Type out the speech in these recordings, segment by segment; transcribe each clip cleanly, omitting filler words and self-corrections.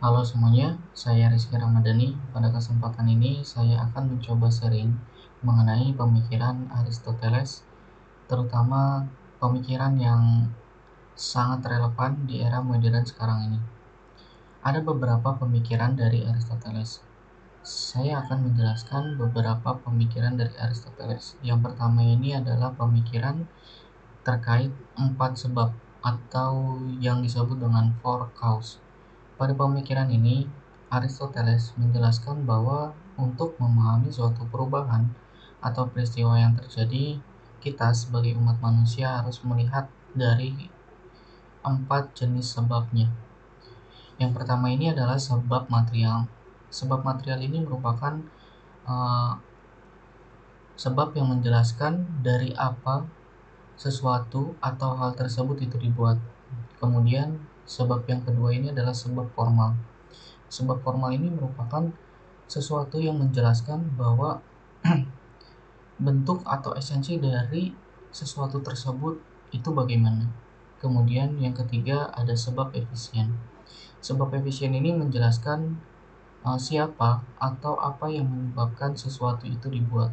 Halo semuanya, saya Rizky Ramadhani. Pada kesempatan ini, saya akan mencoba sharing mengenai pemikiran Aristoteles, terutama pemikiran yang sangat relevan di era modern sekarang ini. Ada beberapa pemikiran dari Aristoteles. Saya akan menjelaskan beberapa pemikiran dari Aristoteles. Yang pertama ini adalah pemikiran terkait 4 sebab atau yang disebut dengan four cause. Pada pemikiran ini, Aristoteles menjelaskan bahwa untuk memahami suatu perubahan atau peristiwa yang terjadi, kita sebagai umat manusia harus melihat dari 4 jenis sebabnya. Yang pertama ini adalah sebab material. Sebab material ini merupakan uh, sebab yang menjelaskan dari apa sesuatu atau hal tersebut itu dibuat. Kemudian sebab yang kedua ini adalah sebab formal. Sebab formal ini merupakan sesuatu yang menjelaskan bahwa bentuk atau esensi dari sesuatu tersebut itu bagaimana. Kemudian yang ketiga ada sebab efisien. Sebab efisien ini menjelaskan siapa atau apa yang menyebabkan sesuatu itu dibuat.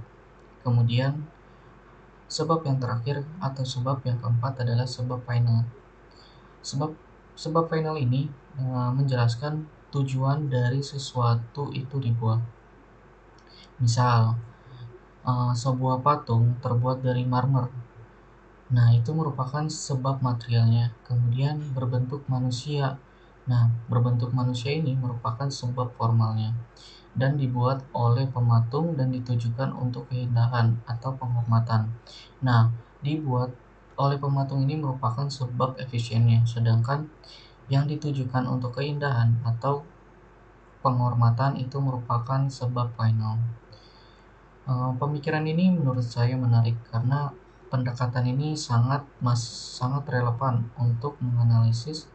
Kemudian sebab yang terakhir atau sebab yang keempat adalah sebab final. Sebab sebab final ini menjelaskan tujuan dari sesuatu itu dibuat. Misal, sebuah patung terbuat dari marmer. Nah, itu merupakan sebab materialnya. Kemudian berbentuk manusia. Nah, berbentuk manusia ini merupakan sebab formalnya dan dibuat oleh pematung dan ditujukan untuk keindahan atau penghormatan. Nah, dibuat oleh pematung ini merupakan sebab efisiennya, sedangkan yang ditujukan untuk keindahan atau penghormatan itu merupakan sebab final. Pemikiran ini menurut saya menarik karena pendekatan ini sangat relevan untuk menganalisis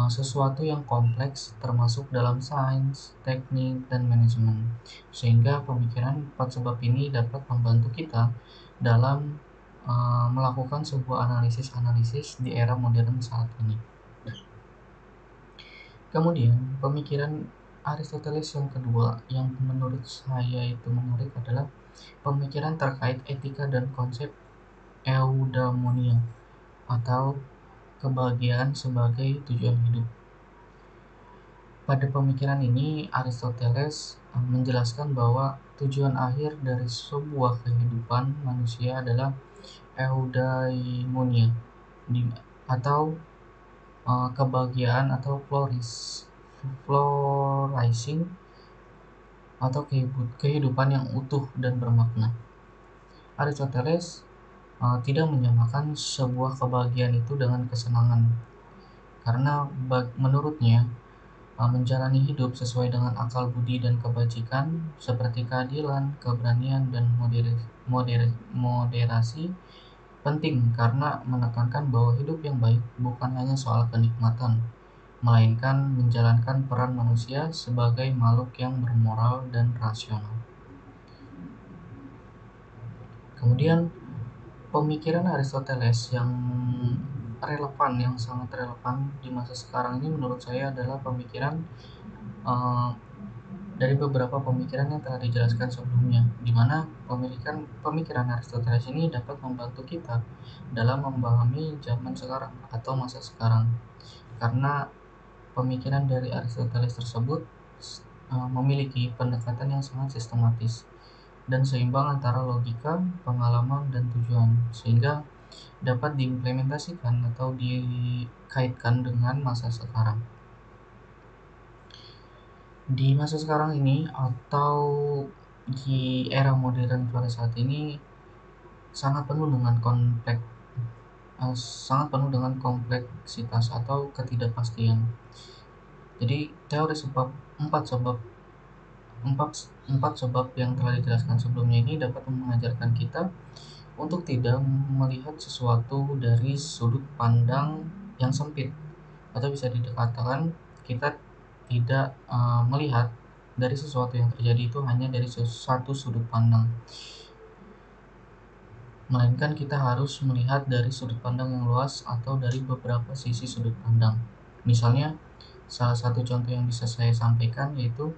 sesuatu yang kompleks termasuk dalam sains, teknik, dan manajemen. Sehingga pemikiran 4 sebab ini dapat membantu kita dalam melakukan sebuah analisis-analisis di era modern saat ini. Kemudian, pemikiran Aristoteles yang kedua yang menurut saya itu menarik adalah pemikiran terkait etika dan konsep eudaimonia atau kebahagiaan sebagai tujuan hidup. Pada pemikiran ini, Aristoteles menjelaskan bahwa tujuan akhir dari sebuah kehidupan manusia adalah eudaimonia atau kebahagiaan atau flourishing atau kehidupan yang utuh dan bermakna. Aristoteles tidak menyamakan sebuah kebahagiaan itu dengan kesenangan, karena menurutnya menjalani hidup sesuai dengan akal budi dan kebajikan seperti keadilan, keberanian, dan moderasi penting karena menekankan bahwa hidup yang baik bukan hanya soal kenikmatan, melainkan menjalankan peran manusia sebagai makhluk yang bermoral dan rasional. Kemudian pemikiran Aristoteles yang sangat relevan di masa sekarang ini menurut saya adalah pemikiran uh, dari beberapa pemikiran yang telah dijelaskan sebelumnya, di mana pemikiran Aristoteles ini dapat membantu kita dalam memahami zaman sekarang atau masa sekarang, karena pemikiran dari Aristoteles tersebut memiliki pendekatan yang sangat sistematis dan seimbang antara logika, pengalaman, dan tujuan, sehingga dapat diimplementasikan atau dikaitkan dengan masa sekarang. Di masa sekarang ini atau di era modern pada saat ini sangat penuh dengan kompleksitas atau ketidakpastian. Jadi teori sebab empat sebab empat, empat sebab yang telah dijelaskan sebelumnya ini dapat mengajarkan kita untuk tidak melihat sesuatu dari sudut pandang yang sempit, atau bisa dikatakan kita tidak melihat dari sesuatu yang terjadi itu hanya dari satu sudut pandang, melainkan kita harus melihat dari sudut pandang yang luas atau dari beberapa sisi sudut pandang. Misalnya, Salah satu contoh yang bisa saya sampaikan yaitu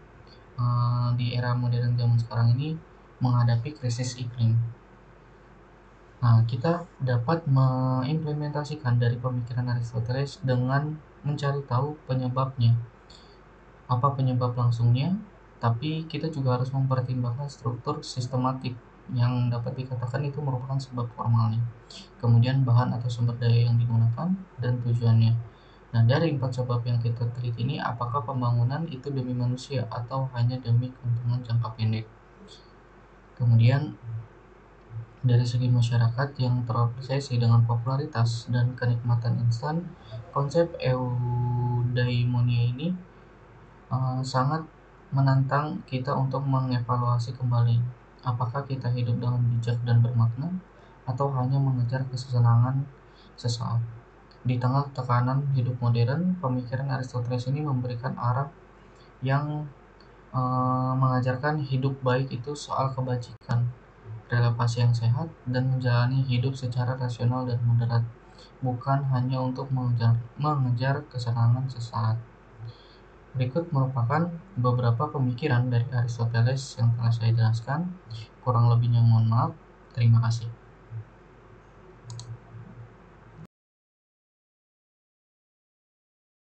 di era modern zaman sekarang ini menghadapi krisis iklim. Nah, kita dapat mengimplementasikan dari pemikiran Aristoteles dengan mencari tahu penyebabnya. Apa penyebab langsungnya, tapi kita juga harus mempertimbangkan struktur sistematik yang dapat dikatakan itu merupakan sebab formalnya. Kemudian bahan atau sumber daya yang digunakan dan tujuannya. Nah, dari 4 sebab yang kita teliti ini, apakah pembangunan itu demi manusia atau hanya demi keuntungan jangka pendek? Kemudian dari segi masyarakat yang terobsesi dengan popularitas dan kenikmatan instan, konsep eudaimonia ini sangat menantang kita untuk mengevaluasi kembali apakah kita hidup dengan bijak dan bermakna atau hanya mengejar kesenangan sesaat. Di tengah tekanan hidup modern, pemikiran Aristoteles ini memberikan arah yang mengajarkan hidup baik itu soal kebajikan, relasi yang sehat, dan menjalani hidup secara rasional dan moderat, bukan hanya untuk mengejar kesenangan sesaat. Berikut merupakan beberapa pemikiran dari Aristoteles yang telah saya jelaskan. Kurang lebihnya mohon maaf. Terima kasih.